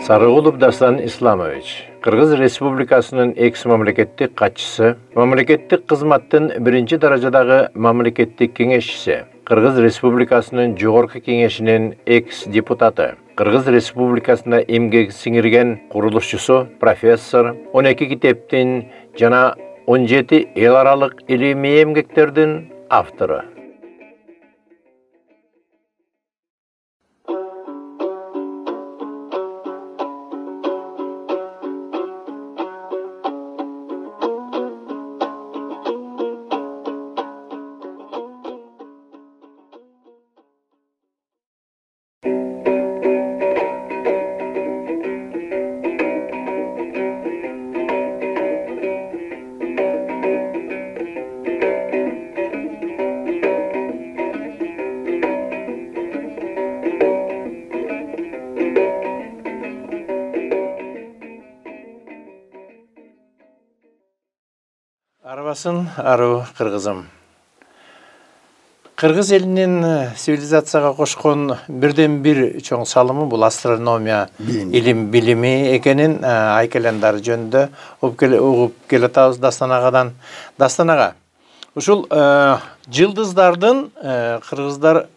Sarıgulov Dastan Islamovich, Kırgız Respublikasının eks-mamleketlik katçısı, mamleketlik kızmattın birinci derecedagi mamleketlik kengeşçisi, Kırgız Respublikasının Jogorku Kengeşinin eks-deputatı, Kırgız Respublikasında emgek singirgen kuruluşçusu, professor, 12 kiteptin jana 17 el aralık ilimi emgeklerden avtoru. Arabasın arı Kırgızım. Kırgız elinin sivilizasiyaga koşkon birden bir çoğun salımı bu astronomiya ilim bilimi ekenin aykelendarı jönde uğup keletağız Dastanaga. Uşul yıldızlardan Kırgızlar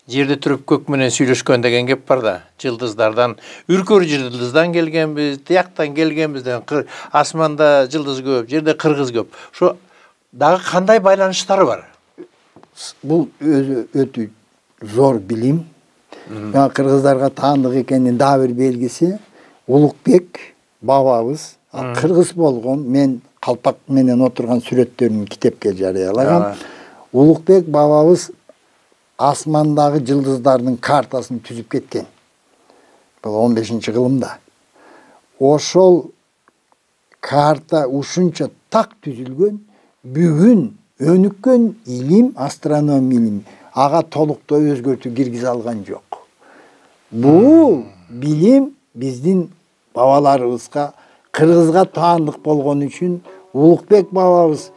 jerde türüp kök menen süйлöшкөн деген gep бар da. Yıldızlardan, ürkör yıldızdan gelgenbiz, tiyaktan gelgenbizden, asmanda yıldız köp, jerde Kırgız köp. Şu dağı kanday baylanışları var? Bu ötü zor bilim. Yani Kırgızlarga taandık ekenin daha bir belgisi Ulukbek bababız Kırgız bolgon, men kalpak menen oturgan süretlerini kitepke jarıyalagam. Ulukbek bababız asmandagı yıldızlarının kartasını tüzüp ketken. Bu 15. yılımda. Oşol karta uşunça tak tüzülgön, bugün önükön ilim, astronomi ilimi. Ağa tolukta özgörtü girgiz algan yok. Bu bilim bizdin babalarыбызга, Kırgızga taandık bolgon üçün Ulukbek bababız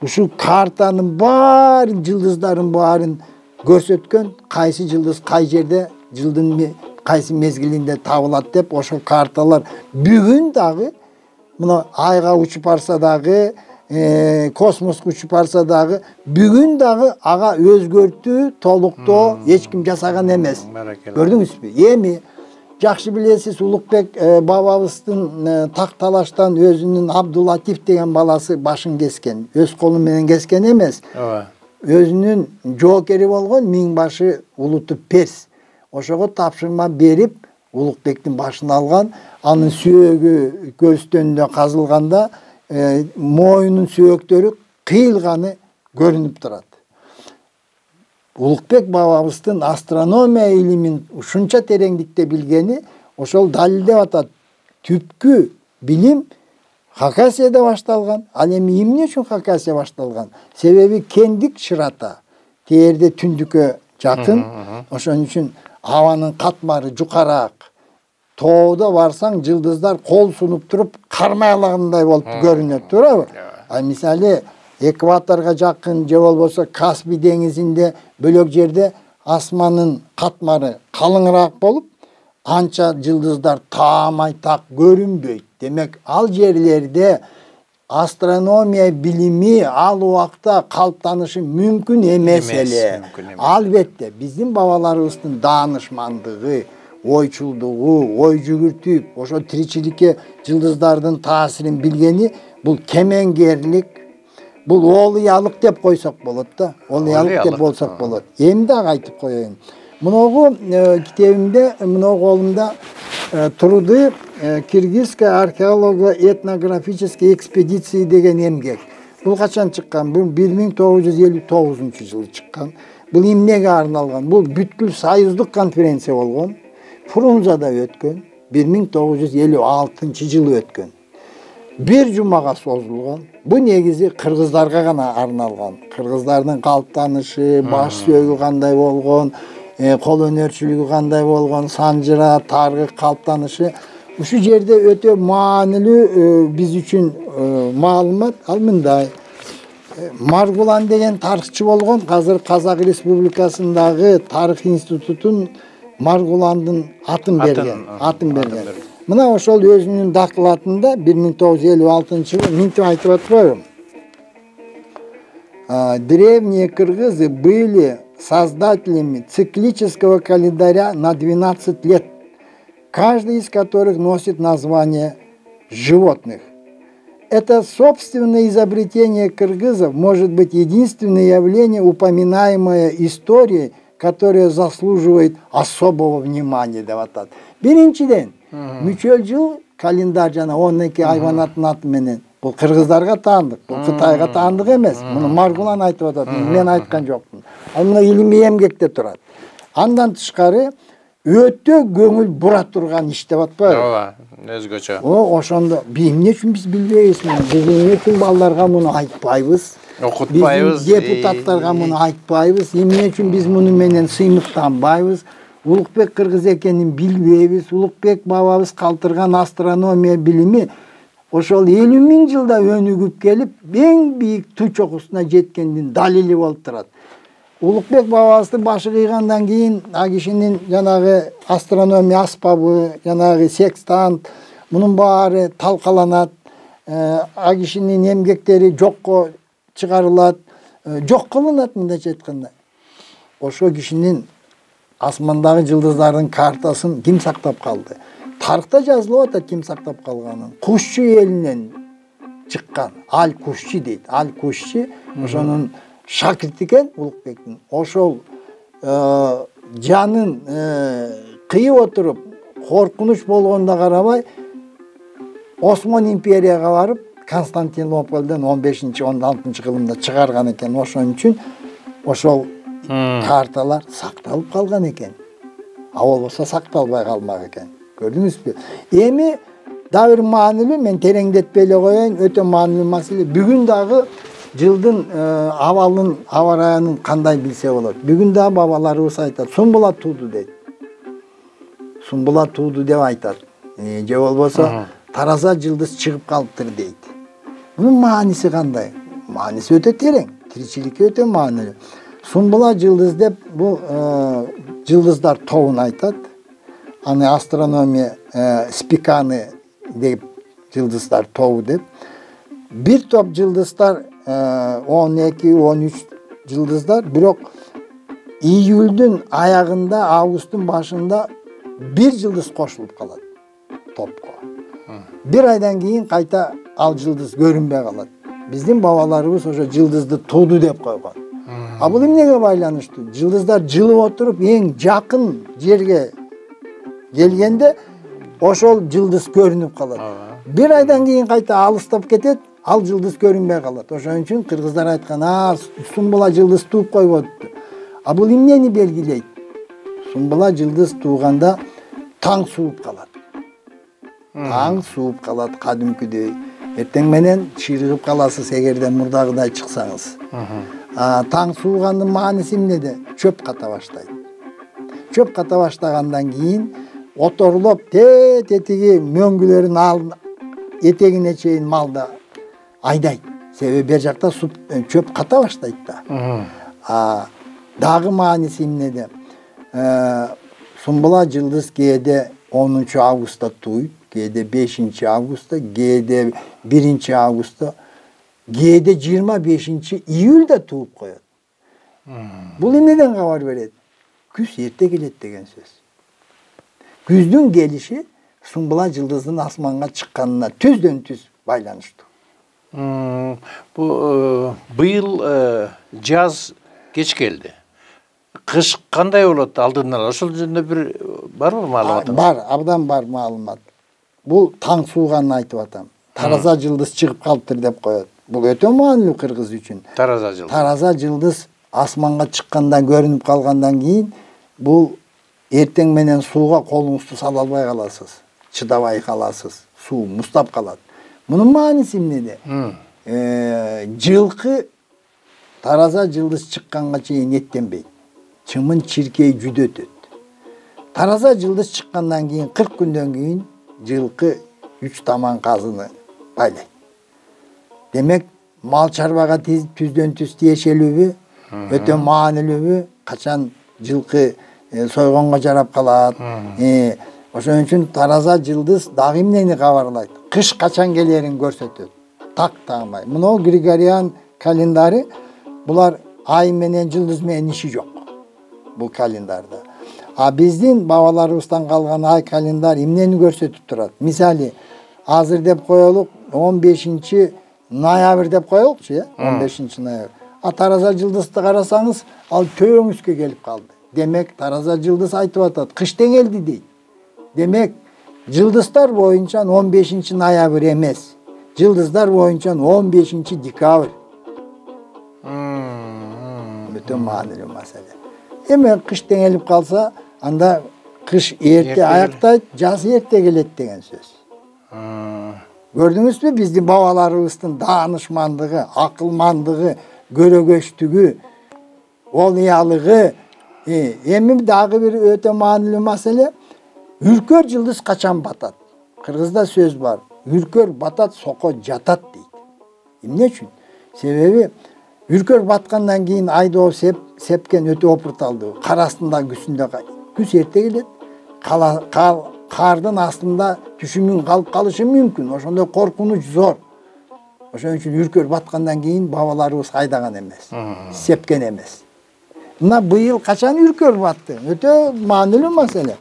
uşu kartanın bарын, yıldızların bарын көрсөткөн, кайсы yıldız кай жерде, жылдын кайсы мезгилинде табылат деп, ошо карталар бүгүн дагы мына айга учуп барса дагы, космоска учуп барса дагы, бүгүн дагы ага өзгөртүү, толуктоо эч ким жасаган эмес. Көрдүңүзбү? Эми жакшы билесиз, Улукбек бабабыздын так талаштан өзүнүн Абдулатиф деген баласы башын кескен. Өз колу менен кескен эмес. Özünün jokeri bolgon Миңбашы Улуту Перс. Ошого тапшырма берип, Улукбектин башын алган, анын сүйөгү көстөнүндө казылганда, моюнун сүйөктөрү кыйылганы көрүнүп турат. Улукбек бабабыздын астрономия илимин ушунча тереңдикте билгени, ошол далилдеп атат. Түпкү билим Хакасияда башталган. Ал эми эмне үчүн Хакасия башталган? Себеби кендик шырата. Терде түндүккө жакын. Ошон үчүн абанын катмары жукараак. Тоодо барсаң, жылдыздар кол сунуп туруп, кармайлагандай болуп көрүнөт, туурабы? Мисалы, экваторго жакын же болбосо Каспий деңизинде бөлөк жерде асманын катмары калыңыраак болуп, анча жылдыздар таамай так көрүнбөйт. Demek al yerlerde astronomiya bilimi al uakta kalptanışı mümkün emesele. Albette bizim babalarımızın danışmandığı, oyçulduğu, oy jügürtüp, oşo tirikçilikке yıldızlardan tasirin bilgeni, bu kemengerlik, bu oğluyalık dep koysak bolot da. Oğluyalık dep bolsak bolot. Endi aytıp koyayım. Munogu kitabımda, munogu olumda Труды Киргизской археолого-этнографической экспедиции деген эмгек. Бул качан чыккан? Бул 1959-жылы чыккан. Бул эмнеге арналган? Бул бүткүл союздук конференция болгон. Фрунзада өткөн. 1956-жылы өткөн. Bir жумага созулган. Бул негизи кыргыздарга гана арналган. Кыргыздардын калыптанышы, баш сөөгү кандай болгон, kol önörçülüğü kanday bolgon, sanjıra, targı, kalptanışı. Şu yerde öte manili biz üçün malumat almınday. Margulan degen tarıkçı bolgon, hazır Kazak Respublikasındagı Tarih İnstitutun Маргуландын атын берген. Мына ошол өзүнүн докладында 1956-жылы мынтип айтып атпайбы? Древние кыргызы были создателями циклического календаря на 12 лет, каждый из которых носит название животных. Это собственное изобретение кыргызов может быть единственное явление, упоминаемое историей, которое заслуживает особого внимания. Биринчиден, мүчөл жыл календар жана 12 айванаттын аты менен. Бул кыргыздарга таандык, бул Кытайга таандык эмес. Муну Маргулан айтып атат, мен айткан жокмун. Ал мына илимий эмгекте турат. Андан тышкары өтө көңүл бура турган иш деп атпайбы? Ооба, өзгөчө. Ошондо эмне үчүн биз билбейбиз муну? Биз эмне үчүн балдарга муну айтпайбыз? Окутпайбыз. Депутаттарга муну айтпайбыз? Эмне үчүн биз муну менен сыймыктанбайбыз? Улукбек кыргыз экенин билбейбиз? Улукбек бабабыз калтырган астрономия билими ошол 50.000 жылда өнүгүп келип, эң бийик ту чокусуна жеткендин далили болуп турат. Улукбек бабабызды башы кыйгандан кийин а кишинин жанагы астрономия аспабы, жанагы секстант, мунун баары талкаланат. А кишинин эмгектери жокко чыгарылат, жок кылынат мындайча айтканда. Ошо кишинин асмандагы жылдыздардын картасын ким сактап калды? Тарыхта жазылып атат ким сактап калганын. Кушчу элинен чыккан Аль-Кушчи дейт. Аль-Кушчи ошонун шакирти экен Улукбектин. Ошол жанын кыйып отуруп, коркунуч болгонуна карабай Осман империяга барып, Константинополдон 15-16 кылымда чыгарган экен. Ошон үчүн ошол карталар сакталып калган экен. А болбосо сакталбай калмак экен. Көрдүңүзбү? Эми дагы бир маанилүү, мен тереңдетпей эле коеюн, өтө маанилүү маселе. Бүгүн дагы жылдын абалын, аба ырайынын кандай билсе болот. Бүгүн дагы бабаларыбыз айтат, Сумбула тууду дейт. Сумбула тууду деп айтат. Же болбосо Тараза жылдыз чыгып калыптыр дейт. Мунун мааниси кандай? Мааниси өтө терең, тиричиликке өтө маанилүү. Сумбула жылдыз деп бул жылдыздар тобун айтат. Аны астрономия спиканы деп жылдыздар тобу деп. Бир топ жылдыздар 12-13 жылдыздар, бирок июлдун аягында, августтун башында бир жылдыз кошулуп калат топко. Бир айдан кийин кайта ал жылдыз көрүнбөй калат. Биздин бабаларыбыз ошо жылдызды тууду деп койгон. А бул эмнеге байланыштуу? Жылдыздар жылып отуруп эң жакын жерге келгенде ошол жылдыз көрүнүп калат. Бир айдан кийин кайта алыстап кетет, ал жылдыз көрүнбөй калат. Ошон үчүн кыргыздар айткан, Сумбула жылдыз тууп койбопту. А бул эмнени белгилейт? Сумбула жылдыз тууганда таң сууп калат. Таң сууп калат кадимкидей. Эртең менен чиригип каласыз эгерде мурдагыдай чыксаңыз. Таң суугандын мааниси эмнеде? Чөп ката баштайт. Чөп ката баштагандан кийин оторлоп тетиги мөңгүлөрүн этегине чейин малда айдайт. Себеби бер жакта чөп ката баштайт да. Дагы мааниси эмнеде? Сумбула жылдыз кээде 10 августта тууйт, кээде 5 августта, кээде 1 августта, кээде 25 июлда тууп коет. Бул эмнеден кабар берет? Күз эрте келет деген сөз. Күздүн келиши Сумбула жылдыздын асманга чыкканына түздөн түз байланыштуу. Быйыл жаз кеч келди. Кыш кандай болот алдынан? Ошол жөнүндө бир барбы маалымат? Бар, абдан бар маалымат. Бул таң сууганын айтып атам. Тараза жылдыз чыгып калыптыр деп коет. Бул өтө маанилүү кыргыз үчүн. Тараза жылдыз. Тараза жылдыз асманга чыкканда көрүнүп калгандан кийин бул эртең менен сууга колуңузду сала албай каласыз. Чыдабай каласыз. Суу муздап калат. Мунун мааниси эмнеде? Жылкы тараза жылдыз чыкканга чейин эттенбейт. Чымын чиркей жүдөтөт. Тараза жылдыз чыккандан кийин 40 күндөн кийин жылкы 3 таман казыны байлайт. Демек, мал чарбага түздөн түз тиешелүүбү, өтө маанилүүбү? Качан жылкы сойгонго жарап калат. Ошон үчүн тараза жылдыз дагы эмнени кабарлайт? Кыш качан келерин көрсөтөт. Так таңбай. Мына Григориан календары булар ай менен жылдыз менен иши жок. Бул календарда. А биздин бабаларыбыздан калган ай календар эмнени көрсөтүп турат? Мисалы, азыр деп коелук 15-ноябрь деп коелукчу, 15-ноябрь. А тараза жылдызды карасаңыз, ал төбөңүзгө келип калды. Демек, тараза жылдыз айтып атат, кыш теңелди дейт. Демек, жылдыздар боюнча 15-ноябрь эмес. Жылдыздар боюнча 15-декабрь. Өтө маанилүү маселе. Эми кыш теңелип калса, анда кыш эрте аяктайт, жаз эрте келет деген сөз. Көрдүңүзбү биздин бабаларыбыздын даанышмандыгы, акылмандыгы, көрөгөчтүгү, олуялыгы. Эми дагы бир өтө маанилүү маселе, үркөр жылдыз качан батат? Кыргызда сөз бар. Үркөр батат, соко жатат дейт. Эмне үчүн? Себеби үркөр баткандан кийин айдоо сепкен өтө опурталдуу. Кар астында күсүндө күз эрте келет. Кардын астында түшүмүн калып калышы мүмкүн. Ошондой коркунуч зор. Ошон үчүн үркөр баткандан кийин бабаларыбыз айдаган эмес. Сепкен эмес. Мына быйыл качан үркөр батты? Өтө маанилүү маселе.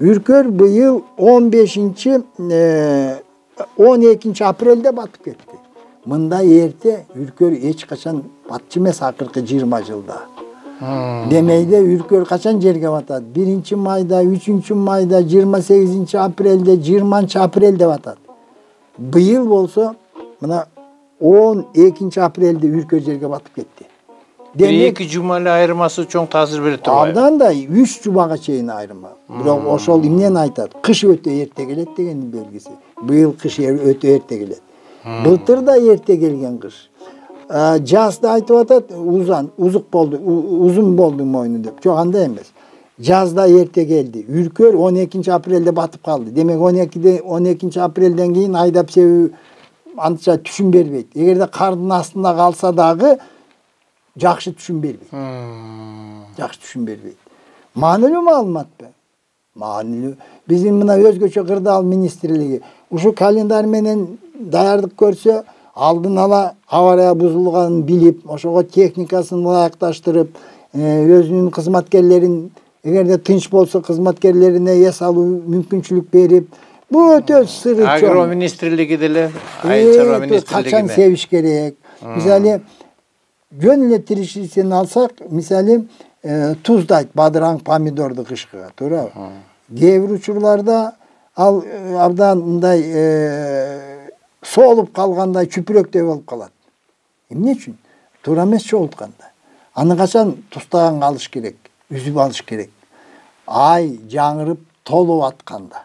Үркөр быйыл 12 апрелде батып кетти. Мында эрте үркөр эч качан батчу эмес акыркы 20 жылда. Демейде үркөр качан жерге батат? 1-майда, 3-майда, 28-апрелде, 20-апрелде батат. Быйыл болсо мына 12-апрелде үркөр жерге батып кетти. Демек 2 жума эле айырмасы чоң таасир берет турбайбы? Абдан да 3 жумага чейин айырма. Бирок ошол эмнени айтат? Кыш өтө эрте келет дегендин белгиси. Быйыл кыш өтө эрте келет. Былтыр да эрте келген кыш. Жазда айтып атат, узук болду, узун болду мойну деп. Жок, андай эмес. Жазда эрте келди. Үркөр 12-апрелде батып калды. Демек 12-апрелден кийин айдап себүү антча түшүн бербейт. Эгерде кардын астында калса дагы жакшы түшүн бербейт. Жакшы түшүн бербейт. Маанилүү маалыматпы? Маанилүү. Биздин мына өзгөчө кырдаал министрлиги ушу календар менен даярдык көрсө, алдын ала авария бузулганын билип, ошого техникасын ылайыкташтырып, өзүнүн кызматкерлерин, эгерде тынч болсо кызматкерлерине эс алуу мүмкүнчүлүк берип, бул өтө сыры чоң. Агро министрлиги деле, айыл чарба министрлиги качан себиш керек. Мисалы, жөн эле тиричиликтен алсак, мисалы, туздайт бадыраң помидорду кышкыга, туурабы? Кээ бир учурларда ал абдан мындай соолуп калгандай чүпүрөктөй болуп калат. Эмне үчүн? Туура эмес чогултканда. Аны качан тустаган алыш керек, үзүп алыш керек. Ай жаңырып толуп атканда.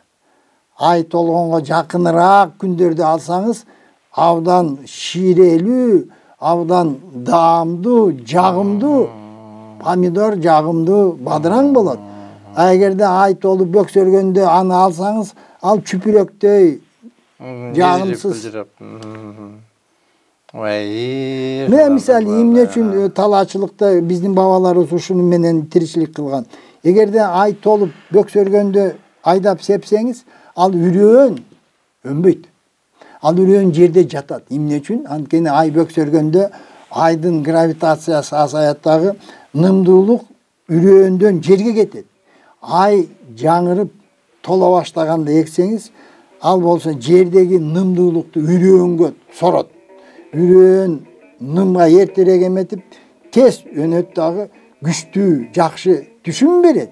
Ай толгонго жакыныраак күндөрдө алсаңыз, абдан шиирелүү, абдан даамдуу, жагымдуу помидор, жагымдуу бадыраң болот. А эгерде ай толуп бөксөргөндө аны алсаңыз, ал чүпүрөктөй жагымсыз. Мен мисалы эмне үчүн талаачылыкта биздин бабаларыбыз ушуну менен тиричилик кылган. Эгерде ай толуп бөксөргөндө айдап сепсеңиз, ал үрөөн өнбөйт. Ал үрөөн жерде жатат. Эмне үчүн? Анткени ай бөксөргөндө айдын гравитациясы азаят дагы, нымдуулук үрөөндөн жерге кетет. Ай жаңырып тола баштаганда эксеңиз, ал болсо жердеги нымдуулукту үрөөнгө сорот. Үрөөн нымга эртерээк эметип, тез өнөт дагы, күчтүү, жакшы түшүн берет.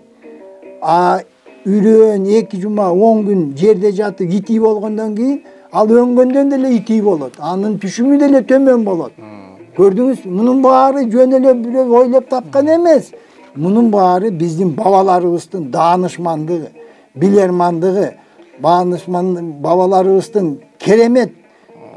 А үрөөн 2 жума 10 күн жерде жатып итий болгондон кийин, ал өңгөндөн деле итий болот. Анын түшүмү деле төмөн болот. Көрдүңүз, мунун баары жөн эле бирөө ойлоп тапкан эмес. Мунун баары биздин бабаларыбыздын даанышмандыгы, билермандыгы, бабаларыбыздын керемет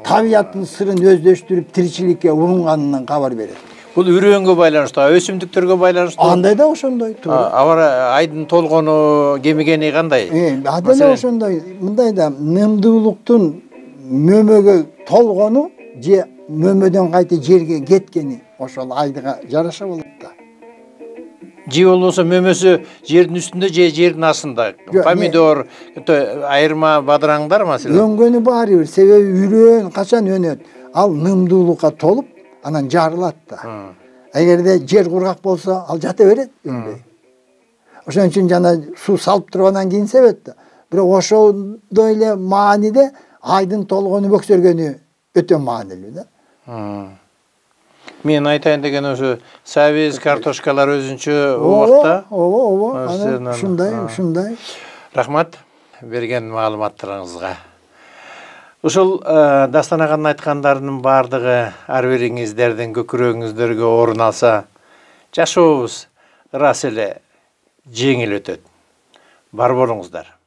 табияттын сырын өздөштүрүп тиричиликке урунганынан кабар берет. Бул үрөөнгө байланыштуу, өсүмдүктөргө байланыштуу. Андай да ошондой. Айдын толгону, кемигени кандай? Андай да ошондой. Мындай да нымдуулуктун мөмөгө толгону же мөмөдөн кайта жерге кеткени ошол айдыга жараша болот да. Же болбосо мөмөсү жердин үстүндө же жердин астында. Помидор, айырма бадыраңдар маселен. Өнгөнү баары бир, себеби үрөөн качан өнөт? Ал нымдуулукка толуп, анан жарылат да. Эгерде жер кургак болсо, ал жата берет. Ошон үчүн жана суу салып тургандан кийин себет да. Бирок ошондой эле мааниде айдын толгону бөксөргөнү өтө маанилүү да. Мен айтайын деген ошо сабиз картошкалар өзүнчө убакта. Ооба. Ушундай. Рахмат берген маалыматтарыңызга. Ушул Дастан аганын айткандарынын баардыгы ар бириңиздердин көкүрөгүңүздөргө орун алса, жашообуз ырас эле жеңил өтөт. Бар болуңуздар.